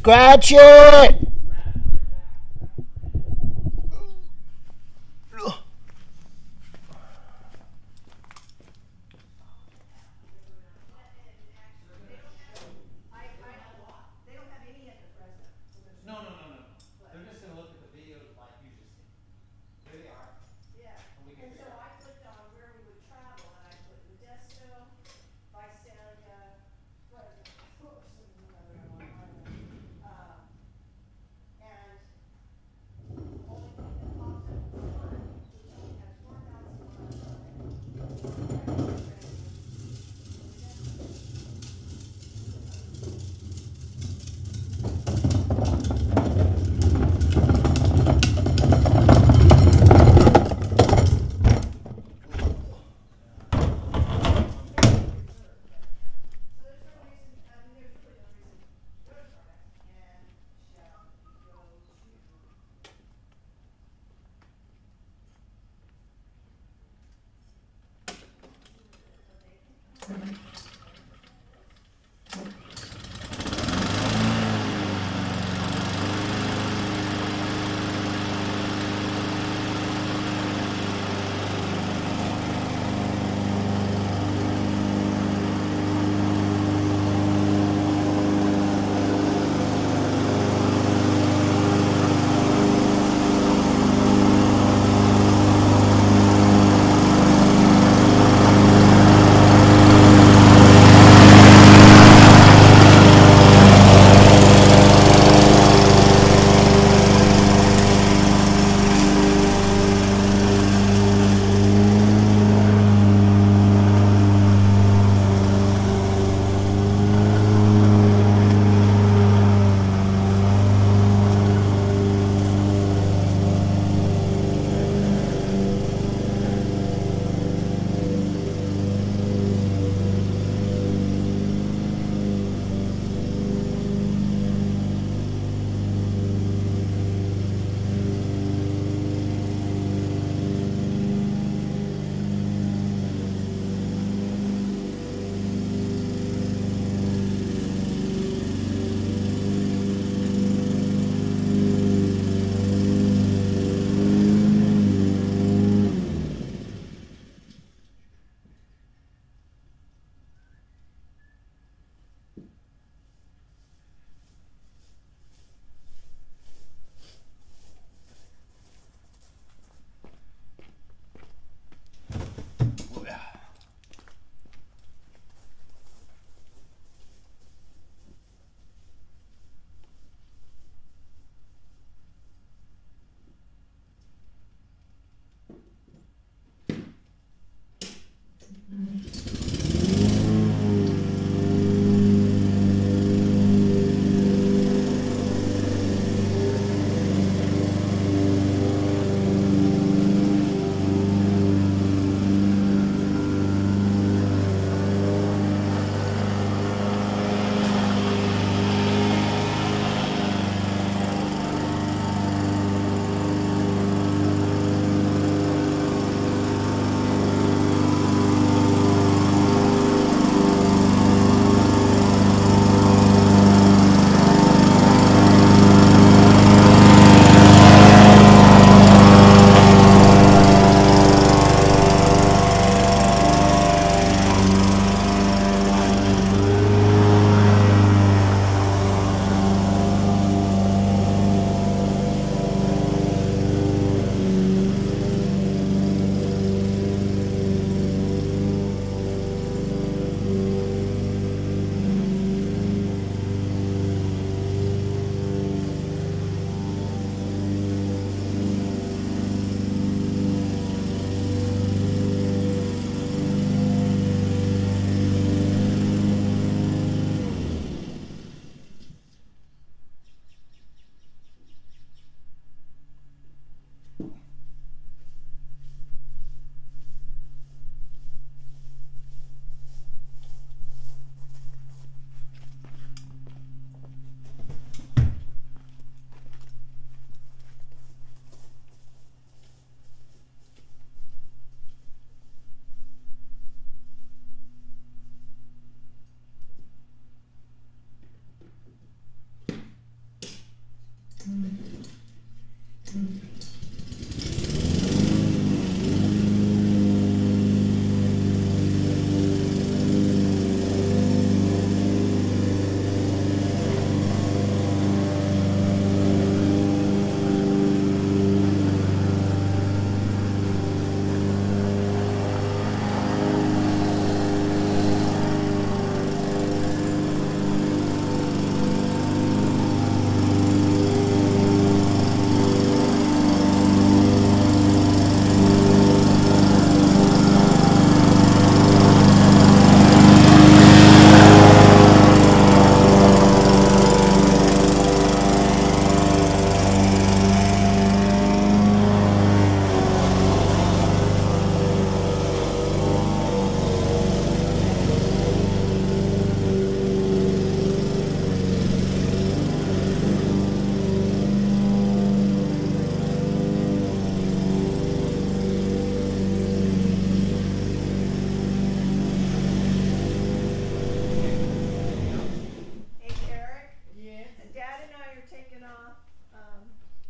Scratch it!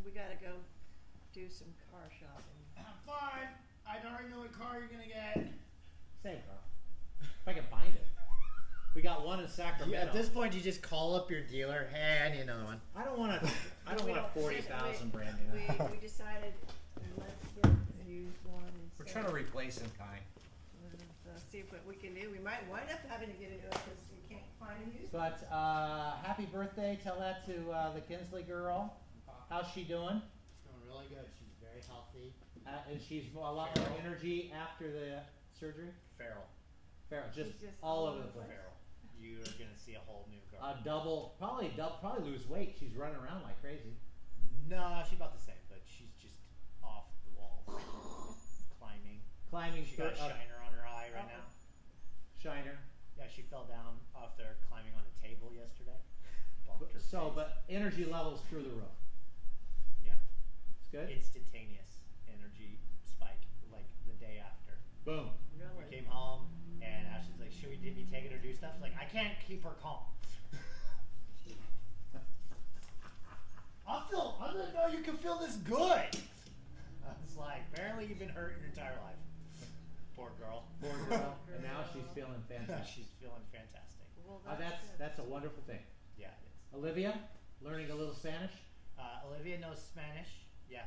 we gotta go do some car shopping. Fine. I already know what car you're gonna get. Same car. If I can find it. We got one in Sacramento. At this point, you just call up your dealer. Hey, I need another one. I don't want to. I don't want 40,000 brand new. We decided let's get a used one. We're trying to replace some kind. See what we can do. We might wind up having to get it because we can't find a used. But happy birthday! Tell that to the Kinsley girl. How's she doing? She's doing really good. She's very healthy. And she's a lot more energy after the surgery. Feral. Just all over the place. Feral. You're gonna see a whole new girl. Probably lose weight. She's running around like crazy. No, she's about the same, but she's just off the walls, climbing. She got a shiner on her eye right now. Shiner. Yeah, she fell down after climbing on a table yesterday. But energy levels through the roof. Yeah, it's good. Instantaneous energy spike, like the day after. Boom. Really? We came home and Ashley's like, "Should we take it or do stuff?" She's like, "I can't keep her calm." I didn't know you could feel this good. I was like, apparently you've been hurt your entire life. Poor girl. And now she's feeling fantastic. She's feeling fantastic. Well, that's a wonderful thing. Yeah, it is. Olivia, learning a little Spanish. Olivia knows Spanish. Yeah,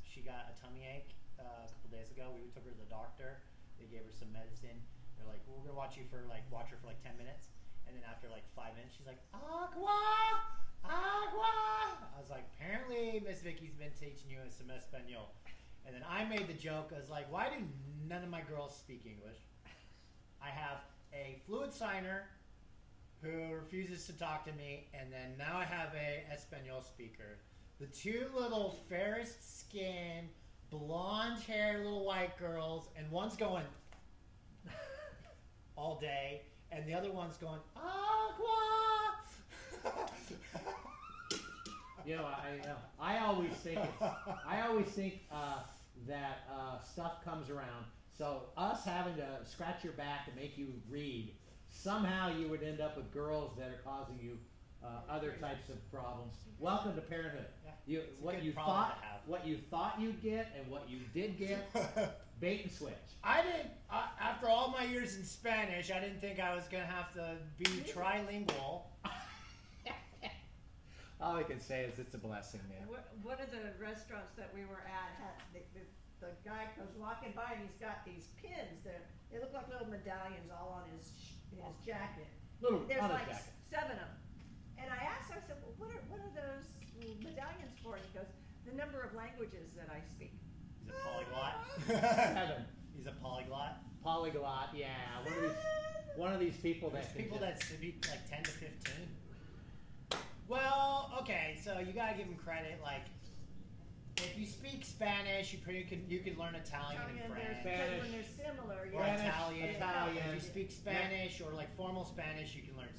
she got a tummy ache a couple days ago. We took her to the doctor. They gave her some medicine. They're like, "We're gonna watch her for like 10 minutes," and then after like 5 minutes, she's like, "Agua, agua." I was like, "Apparently, Miss Vicky's been teaching you some Espanol." And then I made the joke. I was like, "Why do none of my girls speak English? I have a fluid signer who refuses to talk to me, and then now I have a Espanol speaker. The two little fairest skin, blonde haired little white girls, and one's going all day, and the other one's going, agua." I always think that stuff comes around. So us having to scratch your back and make you read, somehow you would end up with girls that are causing you other types of problems. Welcome to parenthood. Yeah, what you thought you'd get and what you did get, bait and switch. I didn't. After all my years in Spanish, I didn't think I was gonna have to be trilingual. All I can say is it's a blessing, man. One of the restaurants that we were at had the guy goes walking by and he's got these pins. They look like little medallions all on his jacket. There's like jacket. 7 of them. And I asked him, I said, "Well, what are those medallions for?" And he goes, "The number of languages that I speak." He's a polyglot. 7. He's a polyglot. Polyglot, yeah. One of these people that speak like 10 to 15. Well, okay, so you gotta give him credit. Like, if you speak Spanish, you can learn Italian and French. Spanish, when they're similar, or Italian. If you speak Spanish or like formal Spanish, you can learn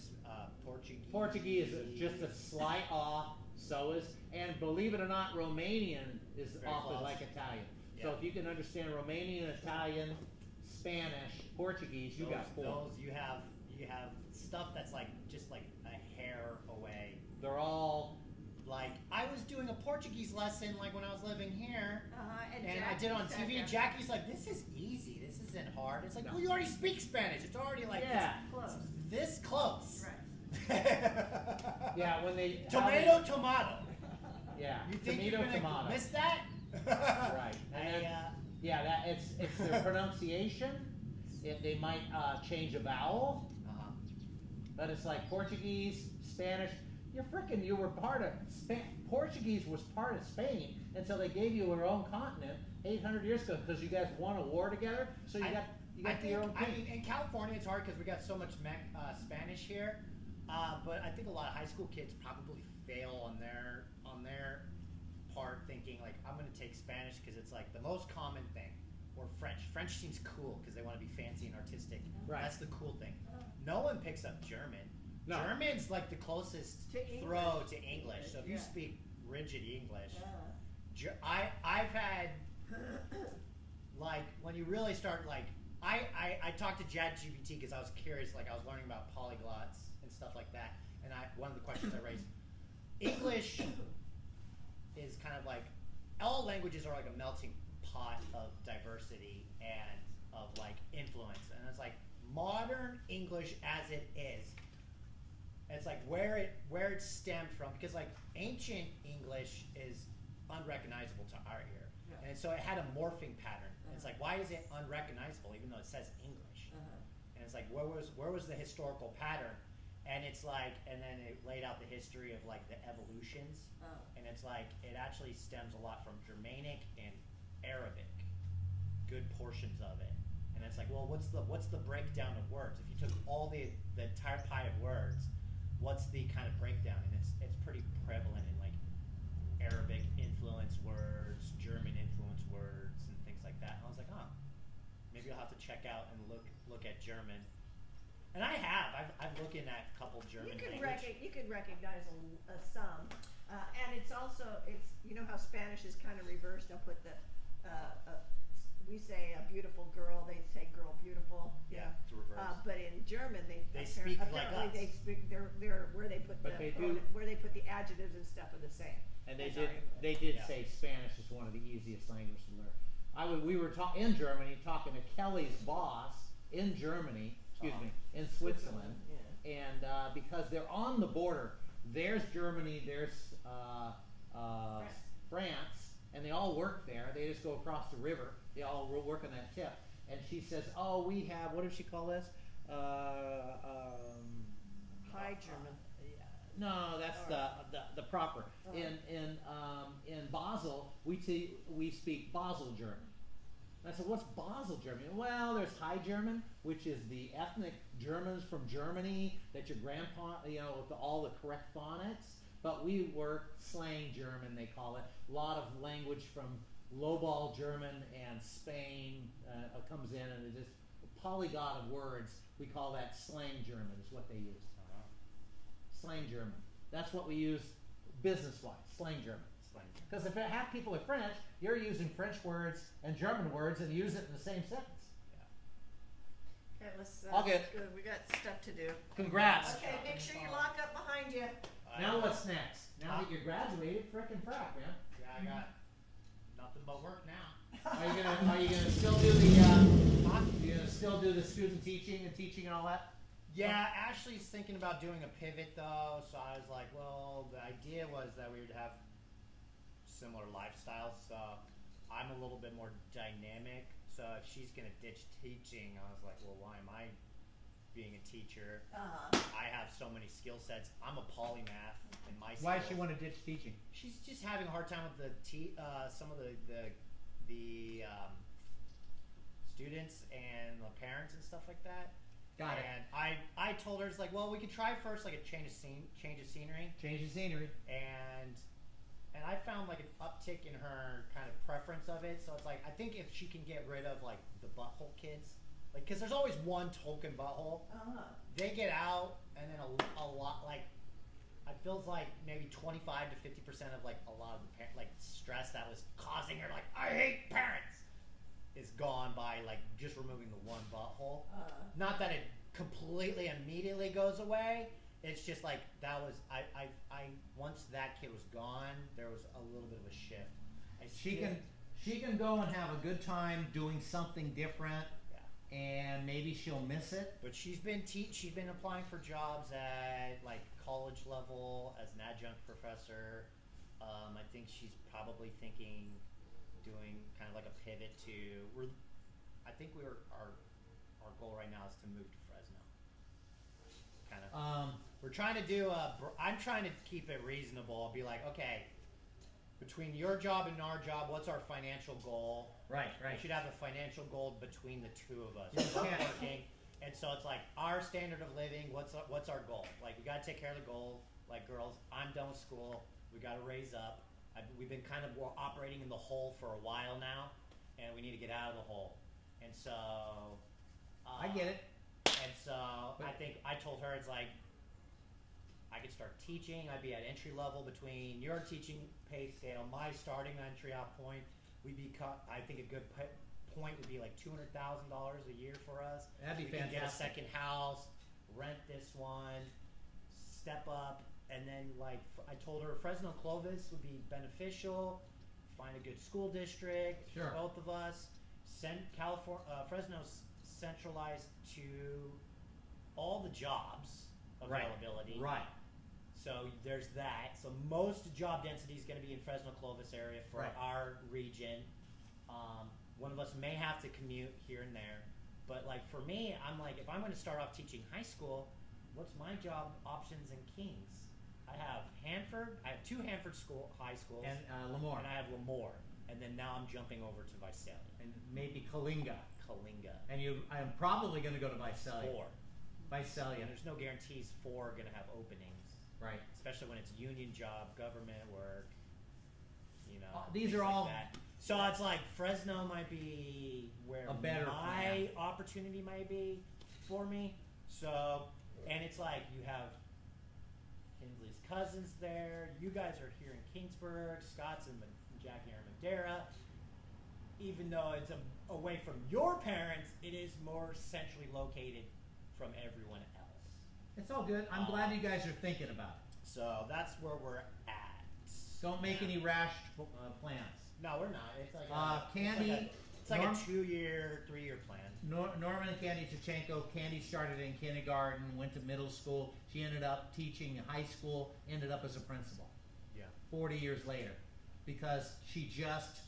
Portuguese. Portuguese is just a slight off. So is, and believe it or not, Romanian is awfully like Italian. Yeah. So if you can understand Romanian, Italian, Spanish, Portuguese, you got 4. Those you have stuff that's like just like a hair away. They're all like, I was doing a Portuguese lesson like when I was living here, and I did it on TV. And Jackie's like, "This is easy. This isn't hard." It's like, well, you already speak Spanish. It's already like this close. Right. Yeah, when they tomato. Yeah, you think you're gonna miss that? Right. And it's their pronunciation. They might change a vowel, but it's like Portuguese, Spanish. You were part of Portuguese was part of Spain until they gave you your own continent 800 years ago because you guys won a war together. So you got your own thing. I mean, in California, it's hard because we got so much Spanish here. But I think a lot of high school kids probably fail on their part, thinking like, I'm going to take Spanish because it's like the most common thing, or French. French seems cool because they want to be fancy and artistic. Right. That's the cool thing. No one picks up German. No. German's like the closest throw to English. So if you speak rigid English, I've had like when you really start like I talked to ChatGPT because I was curious, like I was learning about polyglots and stuff like that, and one of the questions I raised, English is kind of like all languages are like a melting pot of diversity and of like influence, and it's like modern English as it is. It's like where it stemmed from, because like ancient English is unrecognizable to our ear, and so it had a morphing pattern. It's like, why is it unrecognizable even though it says English? And it's like, where was the historical pattern? And it's like, and then it laid out the history of like the evolutions, and it's like it actually stems a lot from Germanic and Arabic, good portions of it. And it's like, well, what's the breakdown of words? If you took all the entire pie of words, what's the kind of breakdown? And it's pretty prevalent in like Arabic influence words, German influence words, and things like that. And I was like, maybe I'll have to check out and look at German. And I have. I'm looking at a couple German language. You could recognize some, and it's also you know how Spanish is kind of reversed. I'll put the we say a beautiful girl, they say girl beautiful. Yeah, it's reversed. But in German they speak like us. They speak they're where they put where they put the adjectives and stuff are the same. And they did say Spanish is one of the easiest languages to learn. We were in Germany talking to Kelly's boss in Germany. In Switzerland, and because they're on the border, there's Germany, there's France, and they all work there. They just go across the river. They all work on that tip. And she says, "Oh, we have, what does she call this? High German." No, that's the proper. In Basel, we speak Basel German. And I said, what's Basel German? Well, there's High German, which is the ethnic Germans from Germany that your grandpa, with all the correct phonics. But we work slang German, they call it. A lot of language from lowball German and Spain comes in, and it's just a polyglot of words. We call that slang German is what they use. Slang German. That's what we use business-wise, slang German. Because if half people are French, you're using French words and German words and use it in the same sentence. Yeah. Okay, let's. Good. We got stuff to do. Congrats. Okay, make sure you lock up behind you. Now what's next? Now that you're graduated, frickin' frack, man. Yeah, I got nothing but work now. Are you gonna still do the? You gonna still do the student teaching and all that? Yeah, Ashley's thinking about doing a pivot though, so I was like, well, the idea was that we would have similar lifestyles, so I'm a little bit more dynamic. So if she's gonna ditch teaching, I was like, well, why am I being a teacher? I have so many skill sets. I'm a polymath in my skills. Why does she want to ditch teaching? She's just having a hard time with some of the students and the parents and stuff like that. Got it. And I told her, it's like, well, we could try first like a change of scenery. Change the scenery. And I found like an uptick in her kind of preference of it. So it's like, I think if she can get rid of like the butthole kids, like, cause there's always one token butthole. They get out, and then a lot, like, it feels like maybe 25 to 50% of like a lot of the like stress that was causing her, like, I hate parents, is gone by like just removing the one butthole. Not that it completely immediately goes away. It's just like that was I once that kid was gone, there was a little bit of a shift. She can go and have a good time doing something different, and maybe she'll miss it. But she's been applying for jobs at like college level as an adjunct professor. I think she's probably thinking doing kind of like a pivot to. I think our goal right now is to move to Fresno. Kind of. We're trying to do I'm trying to keep it reasonable. I'll be like, okay, between your job and our job, what's our financial goal? Right. We should have a financial goal between the two of us. We're working, and so it's like our standard of living. What's our goal? Like, we got to take care of the goal. Like, girls, I'm done with school. We got to raise up. We've been kind of operating in the hole for a while now, and we need to get out of the hole. And so I get it. And so I think I told her, it's like, I could start teaching. I'd be at entry level between your teaching pay scale, my starting entry out point. I think a good point would be like $200,000 a year for us. That'd be fantastic. Get a second fantastic. house, rent this one, step up, and then like I told her Fresno Clovis would be beneficial. Find a good school district Sure. for both of us. Send Fresno's centralized to all the jobs availability. Right. So there's that. So most job density is going to be in Fresno Clovis area for Right. our region. One of us may have to commute here and there, but like for me, I'm like, if I'm going to start off teaching high school, what's my job options in Kings? I have Hanford. I have 2 Hanford high schools, And Lemoore. and I have Lemoore, and then now I'm jumping over to Visalia. And maybe Kalinga. Kalinga. And I'm probably going to go to Visalia. 4. Visalia. And there's no guarantees 4 are going to have openings, Right. especially when it's union job, government work. You know, These things are like all. that. So it's like Fresno might be where A better my plan. opportunity might be for me. So, and it's like you have Kinsley's cousins there. You guys are here in Kingsburg. Scott's and Jackie are in Madera. Even though it's away from your parents, it is more centrally located from everyone else. It's all good. I'm glad you guys are thinking about it. So that's where we're at. Don't make any rash plans. No, we're not. It's like Candy. It's like a 2-year, 3-year plan. Norman and Candy Tachenko. Candy started in kindergarten, went to middle school. She ended up teaching in high school, ended up as a principal. Yeah. 40 years later. Because she just,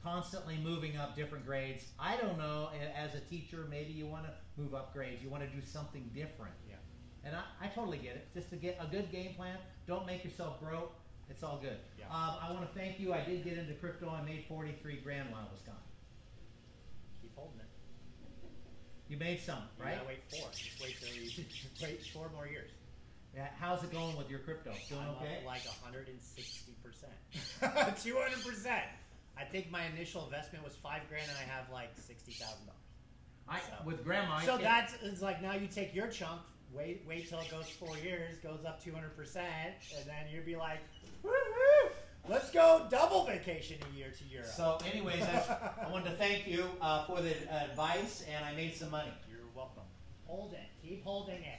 constantly moving up different grades. I don't know, as a teacher, maybe you want to move up grades. You want to do something different. Yeah. And I totally get it. Just to get a good game plan. Don't make yourself broke. It's all good. Yeah. I want to thank you. I did get into crypto. I made 43 grand while I was gone. Keep holding it. You made some, You right? gotta wait 4. Just wait till you wait 4 more years. Yeah, how's it going with your crypto? Doing I'm okay? up like 160%. 200%. I think my initial investment was $5 grand, and I have like $60,000. With grandma. So that's it's like now you take your chunk. Wait till it goes 4 years, goes up 200%, and then you'd be like, woo-hoo, let's go double vacation a year to Europe. So, anyways, I wanted to thank you for the advice, and I made some money. You're welcome. Hold it. Keep holding it.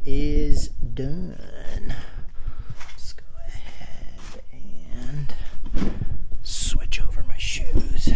is done. Let's go ahead and switch over my shoes.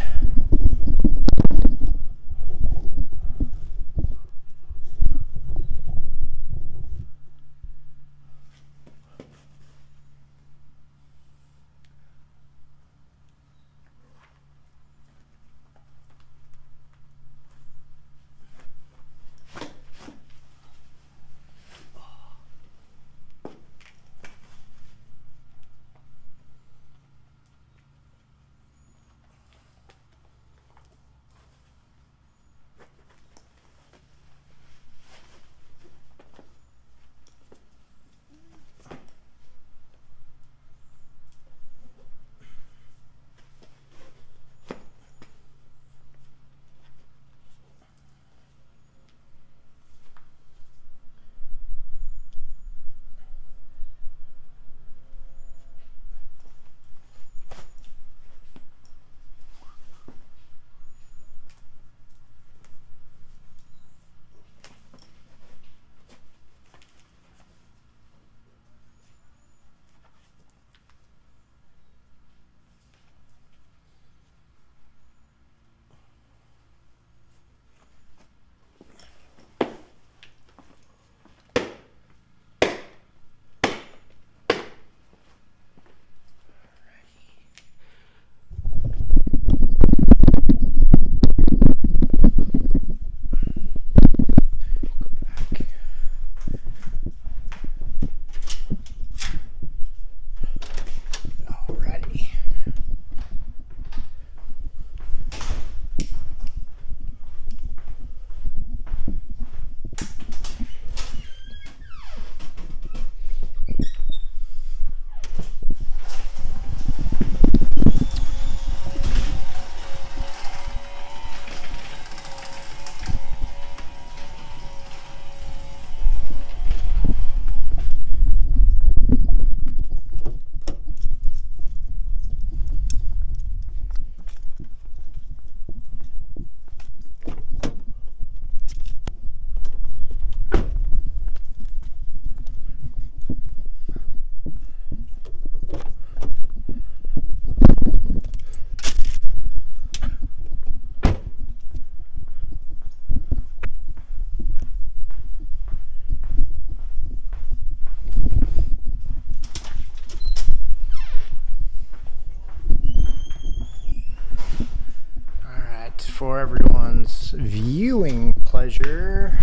For everyone's viewing pleasure,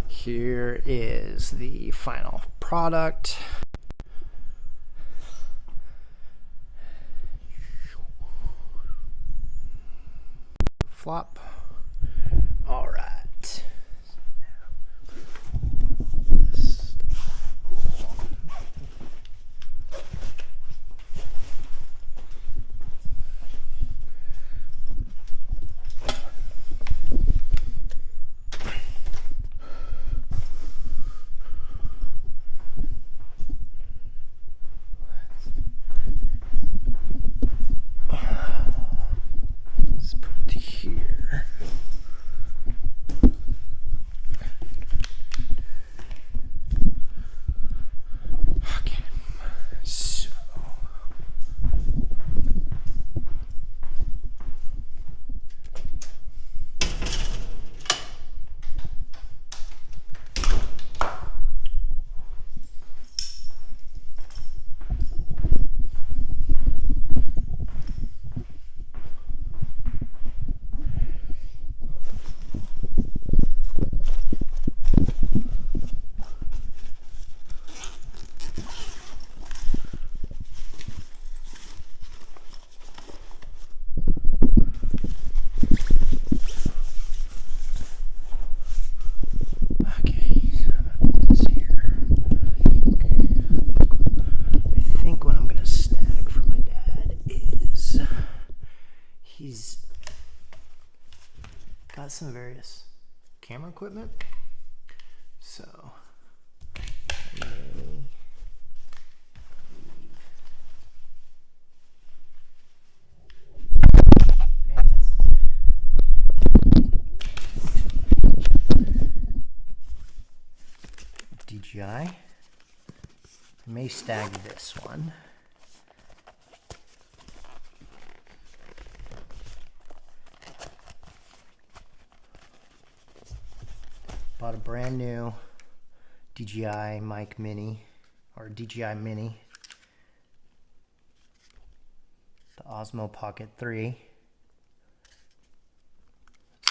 here is the final product. Flop. All right. Got some various camera equipment, so DJI. May stag this one. Bought a brand new DJI mic mini, or DJI mini. The Osmo Pocket 3.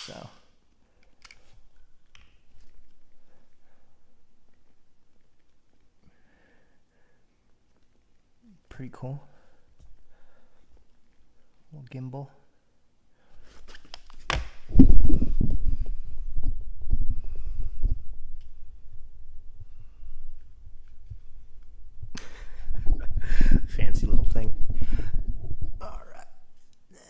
So pretty cool. Little gimbal. Fancy little thing. All right. Then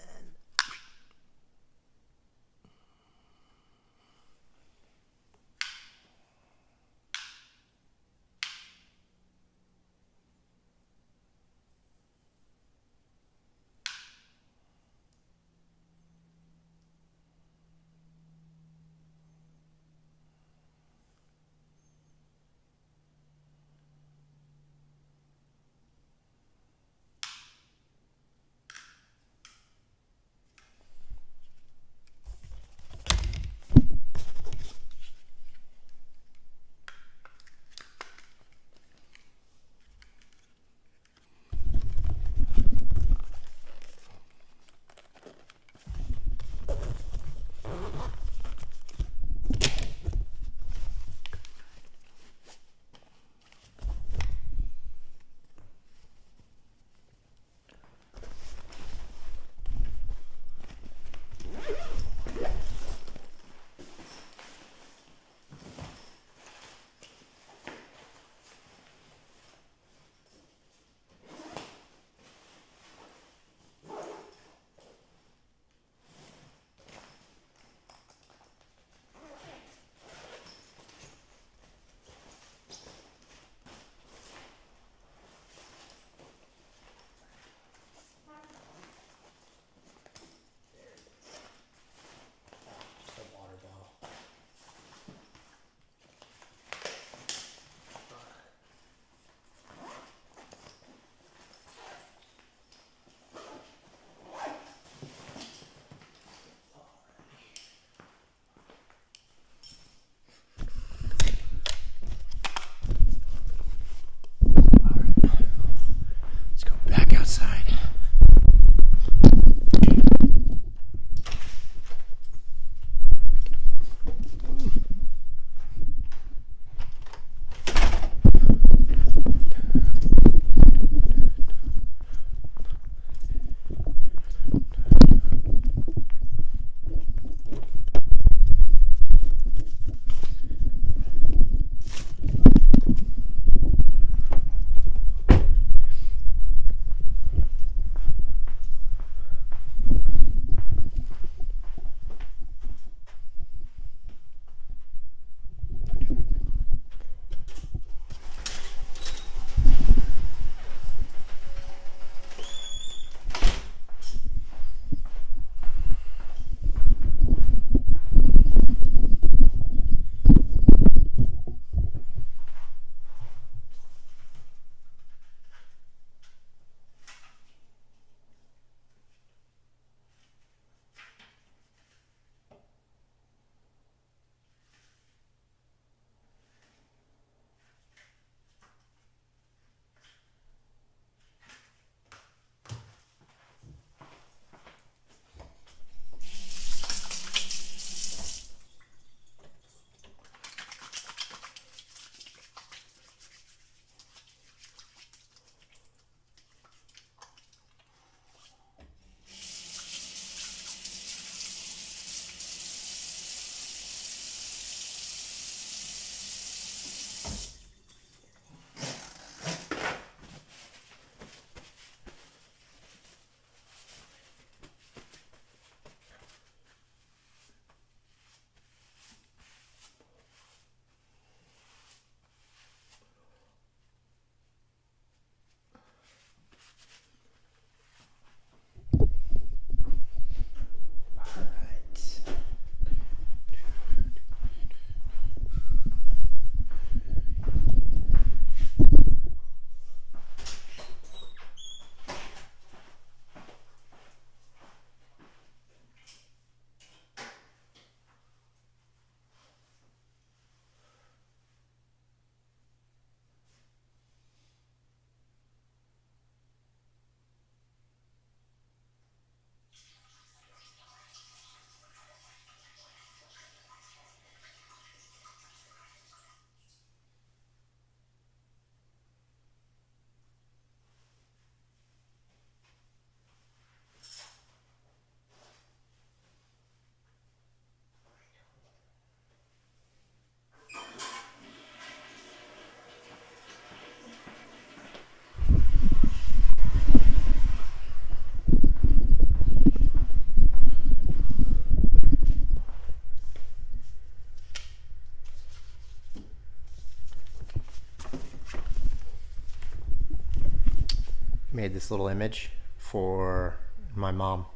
made this little image for my mom.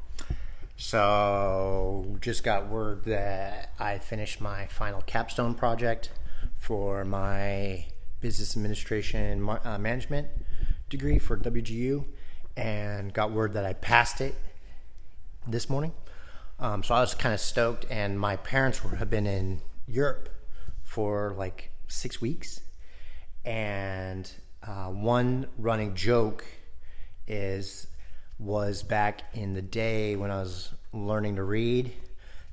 So just got word that I finished my final capstone project for my business administration management degree for WGU, and got word that I passed it this morning. So I was kind of stoked, and my parents have been in Europe for like 6 weeks, and one running joke was back in the day when I was learning to read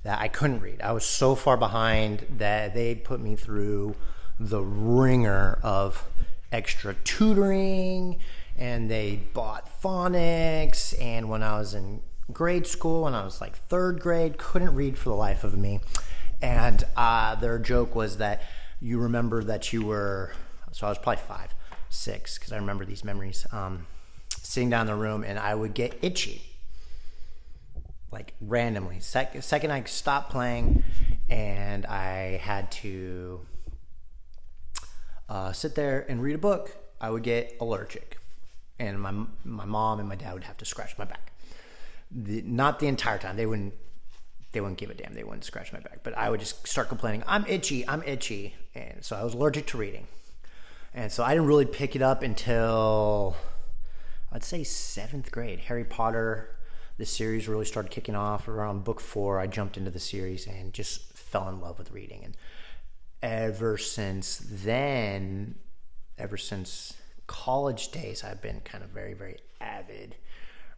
that I couldn't read. I was so far behind that they put me through the ringer of extra tutoring, and they bought phonics, and when I was in grade school, when I was like 3rd grade, couldn't read for the life of me. And their joke was that you remember that you were, so I was probably 5, 6, because I remember these memories, sitting down in the room, and I would get itchy, like randomly. Second I stopped playing, and I had to sit there and read a book, I would get allergic, and my mom and my dad would have to scratch my back. Not the entire time. They wouldn't give a damn. They wouldn't scratch my back. But I would just start complaining, I'm itchy. And so I was allergic to reading. And so I didn't really pick it up until, I'd say 7th grade. Harry Potter, the series really started kicking off. Around book 4, I jumped into the series and just fell in love with reading. And ever since then, ever since college days, I've been kind of very, very avid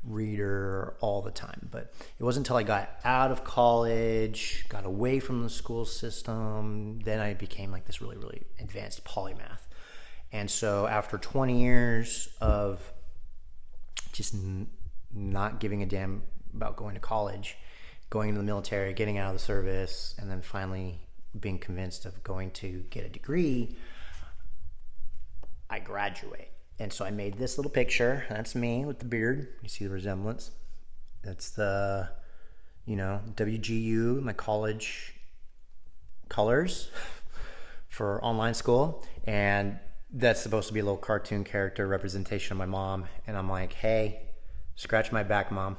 reader all the time. But it wasn't until I got out of college, got away from the school system, then I became like this really, really advanced polymath. And so after 20 years of just not giving a damn about going to college, going into the military, getting out of the service, and then finally being convinced of going to get a degree, I graduate. And so I made this little picture. That's me with the beard. You see the resemblance. That's the, WGU, my college colors for online school. And that's supposed to be a little cartoon character representation of my mom. And I'm like, hey, scratch my back, Mom.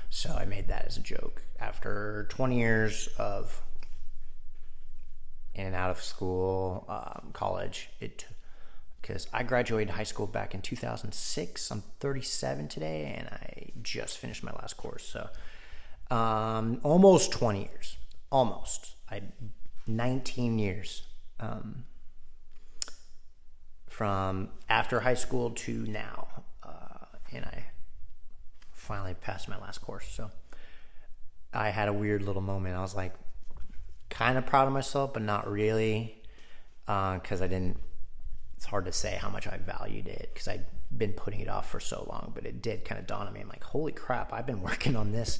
So I made that as a joke. After 20 years of in and out of school, college, because I graduated high school back in 2006. I'm 37 today, and I just finished my last course. So almost 20 years. Almost. 19 years. From after high school to now. And I finally passed my last course. So I had a weird little moment. I was like kind of proud of myself, but not really, because it's hard to say how much I valued it because I'd been putting it off for so long, but it did kind of dawn on me. I'm like, holy crap, I've been working on this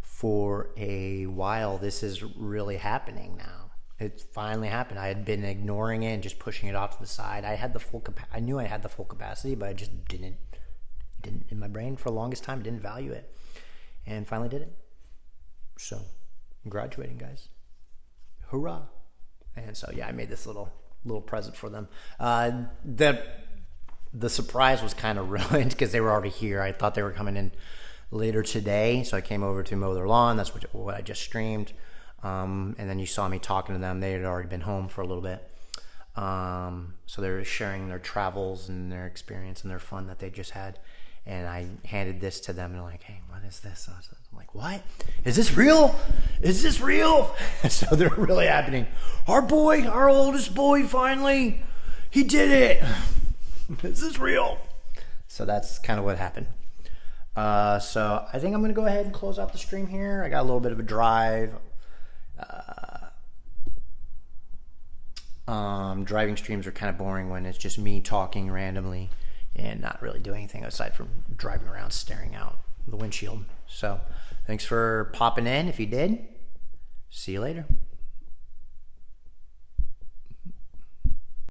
for a while. This is really happening now. It finally happened. I had been ignoring it and just pushing it off to the side. I knew I had the full capacity, but I just didn't in my brain for the longest time, didn't value it, and finally did it. So I'm graduating, guys. Hoorah. And so I made this little present for them. The surprise was kind of ruined because they were already here. I thought they were coming in later today, so I came over to mow their lawn. That's what I just streamed. And then you saw me talking to them. They had already been home for a little bit. So they were sharing their travels and their experience and their fun that they just had. And I handed this to them, and they're like, hey, what is this? I'm like, what? Is this real? Is this real? So they're really happening. Our oldest boy, finally, he did it. Is this real? So that's kind of what happened. So I think I'm going to go ahead and close out the stream here. I got a little bit of a drive. Driving streams are kind of boring when it's just me talking randomly and not really doing anything aside from driving around staring out the windshield. So thanks for popping in if you did. See you later.